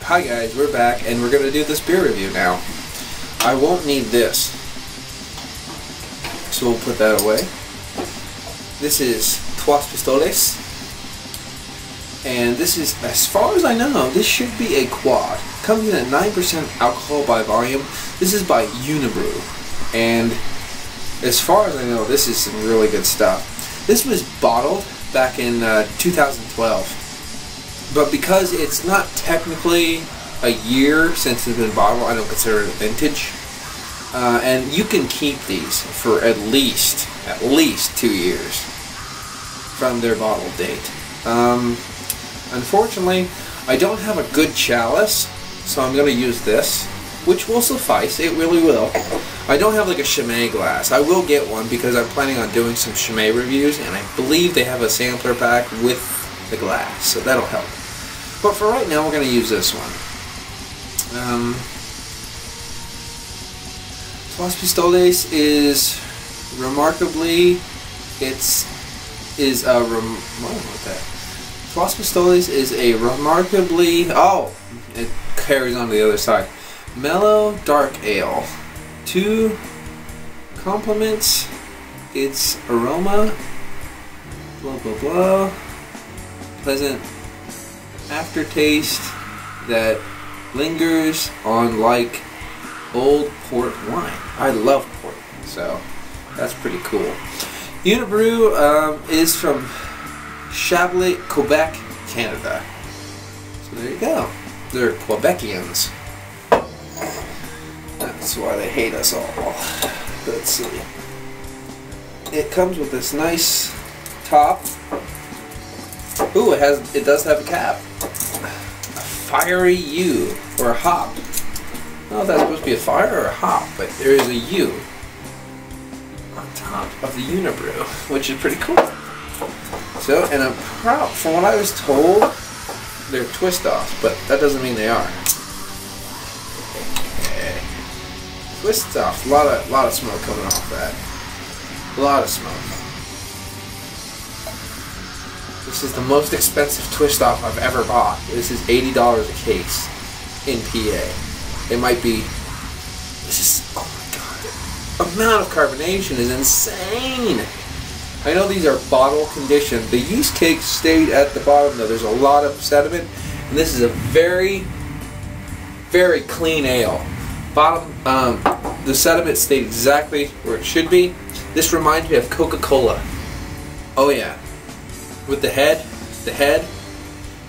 Hi guys, we're back and we're going to do this beer review now. I won't need this, so we'll put that away. This is Trois Pistoles, and this is, as far as I know, this should be a quad. Comes in at 9% alcohol by volume. This is by Unibroue, and as far as I know, this is some really good stuff. This was bottled back in 2012. But because it's not technically a year since it's been bottled, I don't consider it a vintage. And you can keep these for at least 2 years from their bottle date. Unfortunately, I don't have a good chalice, so I'm going to use this, which will suffice. It really will. I don't have like a Chimay glass. I will get one because I'm planning on doing some Chimay reviews, and I believe they have a sampler pack with the glass, so that'll help. But for right now, we're going to use this one. Trois Pistoles is remarkably, Trois Pistoles is a remarkably, it carries on to the other side. Mellow dark ale. To complements its aroma, blah blah blah, pleasant aftertaste that lingers on like old port wine. I love port, so that's pretty cool. Unibroue is from Chablis, Quebec, Canada. So there you go. They're Quebecians. That's why they hate us all. Let's see. It comes with this nice top. Ooh, it does have a cap. A fiery U, or a hop. I don't know if that's supposed to be a fire or a hop, but there is a U on top of the Unibroue, which is pretty cool. So, and I'm proud, from what I was told, they're twist offs, but that doesn't mean they are. Okay. Twist off, a lot of smoke coming off that. A lot of smoke. This is the most expensive twist off I've ever bought. This is $80 a case in PA. It might be. This is, oh my god. The amount of carbonation is insane. I know these are bottle conditioned. The yeast cake stayed at the bottom though. There's a lot of sediment, and this is a very, very clean ale. Bottom, the sediment stayed exactly where it should be. This reminds me of Coca-Cola. Oh yeah. With the head,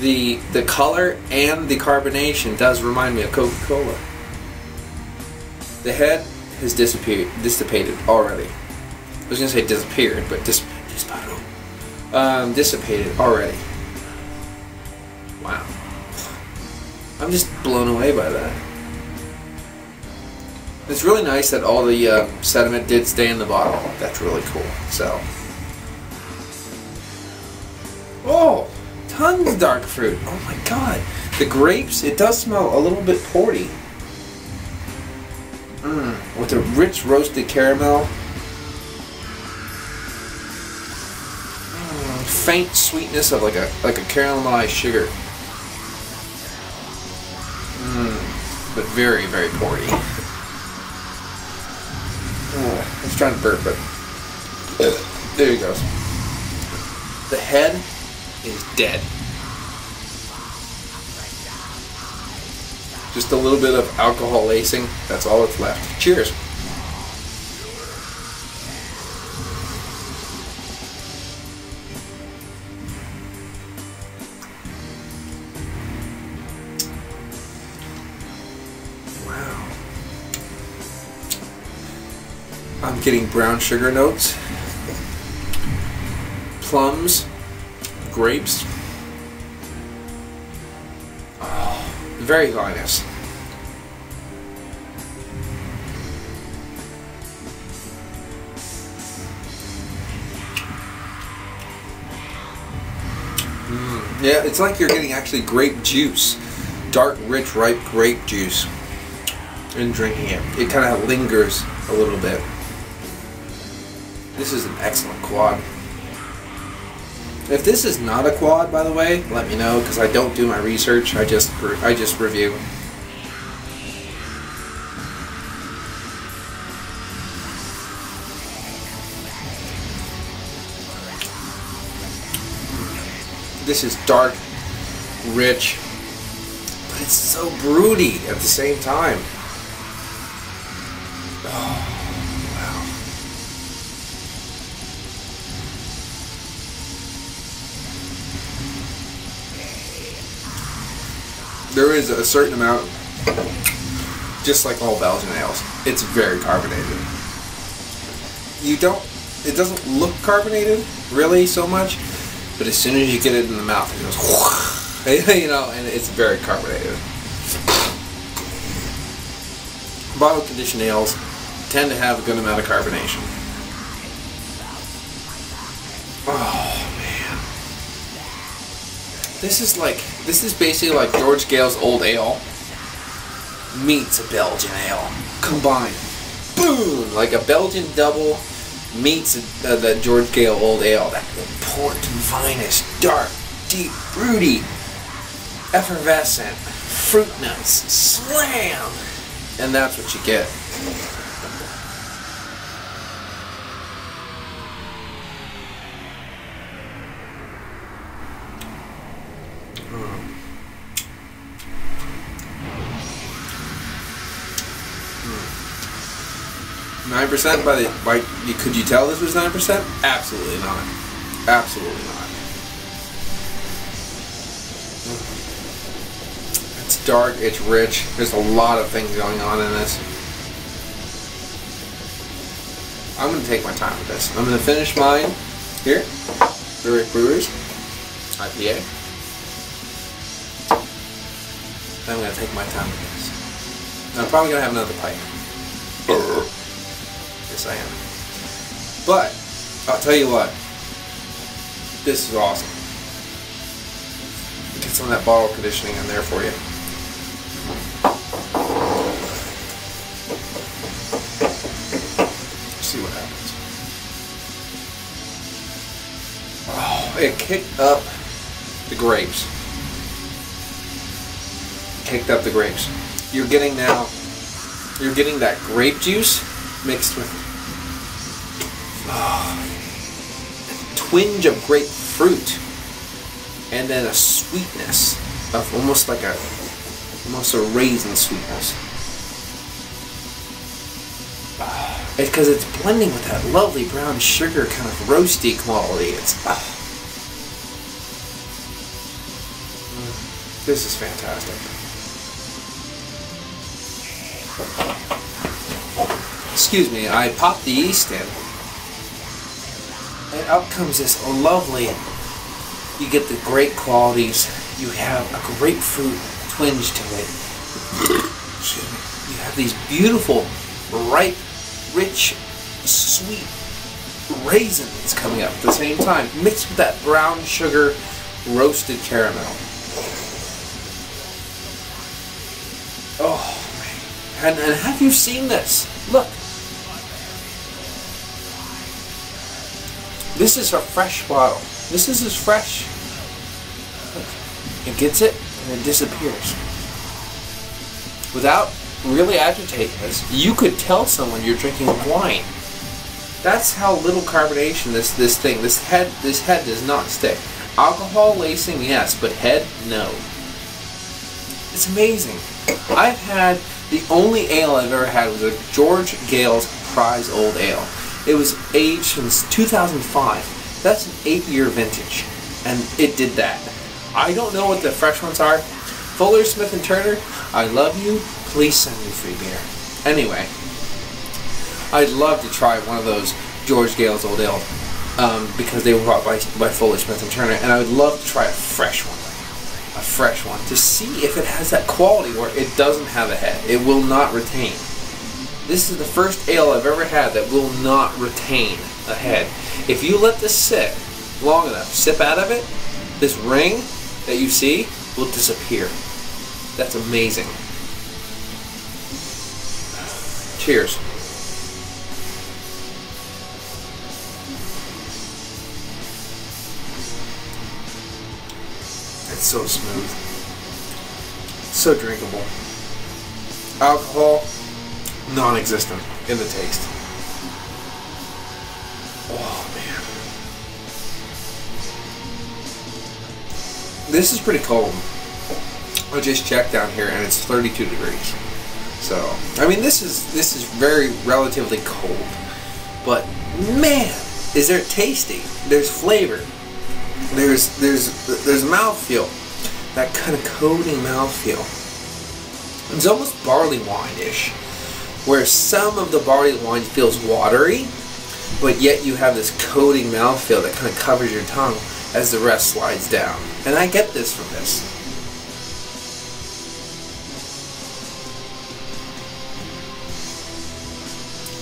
the color and the carbonation does remind me of Coca-Cola. The head has dissipated already. I was gonna say disappeared, but dissipated already. Wow. I'm just blown away by that. It's really nice that all the sediment did stay in the bottle. That's really cool. So. Oh, tons of dark fruit. Oh my god. The grapes, it does smell a little bit porty. With a rich roasted caramel. Faint sweetness of like a caramelized sugar. But very, very porty. I was trying to burp, but there he goes. The head is dead. Just a little bit of alcohol lacing. That's all that's left. Cheers. Wow. I'm getting brown sugar notes. Plums. Grapes. Oh, very vinous. Yeah, it's like you're getting actually grape juice. Dark, rich, ripe grape juice. And drinking it. It kind of lingers a little bit. This is an excellent quad. If this is not a quad, by the way, let me know, because I don't do my research. I just review. This is dark, rich, but it's so broody at the same time. Oh, wow. There is a certain amount, just like all Belgian ales, it's very carbonated. It doesn't look carbonated, really, so much, but as soon as you get it in the mouth, it goes, you know, and it's very carbonated. Bottle conditioned ales tend to have a good amount of carbonation. Oh man, this is basically like George Gale's Old Ale meets a Belgian ale combined. Boom! Like a Belgian double meets the George Gale Old Ale. That important, finest, dark, deep, fruity, effervescent, fruit notes, slam! And that's what you get. 9% by could you tell this was 9%? Absolutely not. Absolutely not. It's dark, it's rich, there's a lot of things going on in this. I'm going to take my time with this. I'm going to finish mine here, Brewers, IPA. Then I'm going to take my time with this. And I'm probably going to have another pipe. Yes, I am. But, I'll tell you what, this is awesome. Get some of that bottle conditioning in there for you. See what happens. Oh, it kicked up the grapes. Kicked up the grapes. You're getting that grape juice mixed with a twinge of grapefruit, and then a sweetness of almost a raisin sweetness. Because it's blending with that lovely brown sugar kind of roasty quality. This is fantastic. Excuse me, I popped the yeast in, and up comes this lovely, you get the grape qualities, you have a grapefruit twinge to it. Excuse me. You have these beautiful, ripe, rich, sweet raisins coming up at the same time, mixed with that brown sugar roasted caramel. Oh, man. And have you seen this? Look. This is a fresh bottle. This is as fresh. Look, it gets it and it disappears. Without really agitating this, you could tell someone you're drinking wine. That's how little carbonation this head does not stick. Alcohol lacing, yes, but head, no. It's amazing. I've had, the only ale I've ever had was a George Gale's Prize Old Ale. It was aged since 2005. That's an 8-year vintage, and it did that. I don't know what the fresh ones are. Fuller, Smith & Turner, I love you. Please send me free beer. Anyway, I'd love to try one of those George Gale's Old Ale because they were brought by Fuller, Smith & Turner, and I would love to try a fresh one. A fresh one to see if it has that quality where it doesn't have a head. It will not retain. This is the first ale I've ever had that will not retain a head. If you let this sit long enough, sip out of it, this ring that you see will disappear. That's amazing. Cheers. it's so smooth. So drinkable. Alcohol, non-existent in the taste. Oh man. This is pretty cold. I just checked down here and it's 32 degrees. So, I mean, this is very relatively cold. But man, is there tasty. There's flavor. There's mouthfeel. That kind of coating mouthfeel. It's almost barley wine-ish, where some of the barley wine feels watery, but yet you have this coating mouthfeel that kind of covers your tongue as the rest slides down. And I get this from this.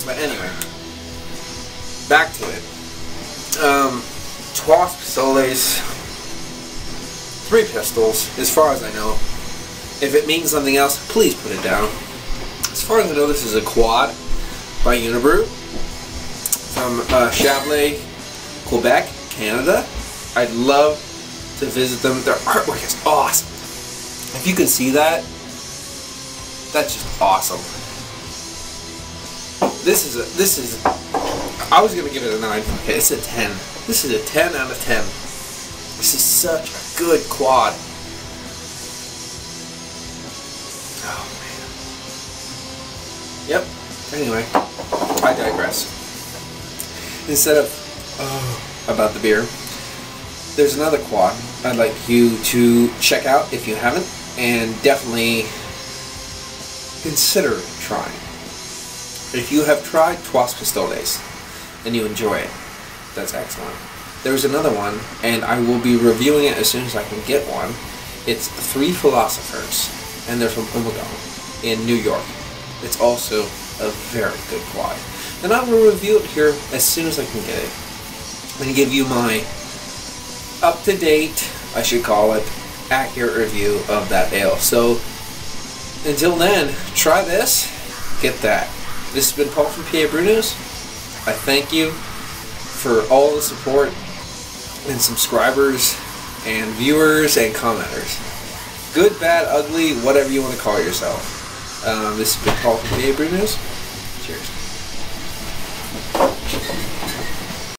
But anyway, back to it. Trois Pistoles, 3 pistols, as far as I know. If it means something else, please put it down. As far as I know, this is a quad by Unibroue from Chablais, Quebec, Canada. I'd love to visit them. Their artwork is awesome. If you can see that, that's just awesome. This is I was gonna give it a 9. Okay, it's a 10. This is a 10 out of 10. This is such a good quad. Oh man. Yep. Anyway, I digress. Instead of about the beer, there's another quad I'd like you to check out if you haven't, and definitely consider trying. If you have tried Trois Pistoles and you enjoy it, that's excellent. There's another one, and I will be reviewing it as soon as I can get one. It's Three Philosophers, and they're from Unibroue in New York. It's also a very good quad. And I will review it here as soon as I can get it. And give you my up-to-date, I should call it, accurate review of that ale. So, until then, try this, get that. This has been Paul from PABrewNews. I thank you for all the support and subscribers and viewers and commenters. Good, bad, ugly, whatever you want to call yourself. This has been Paul from PABrewNews. Cheers.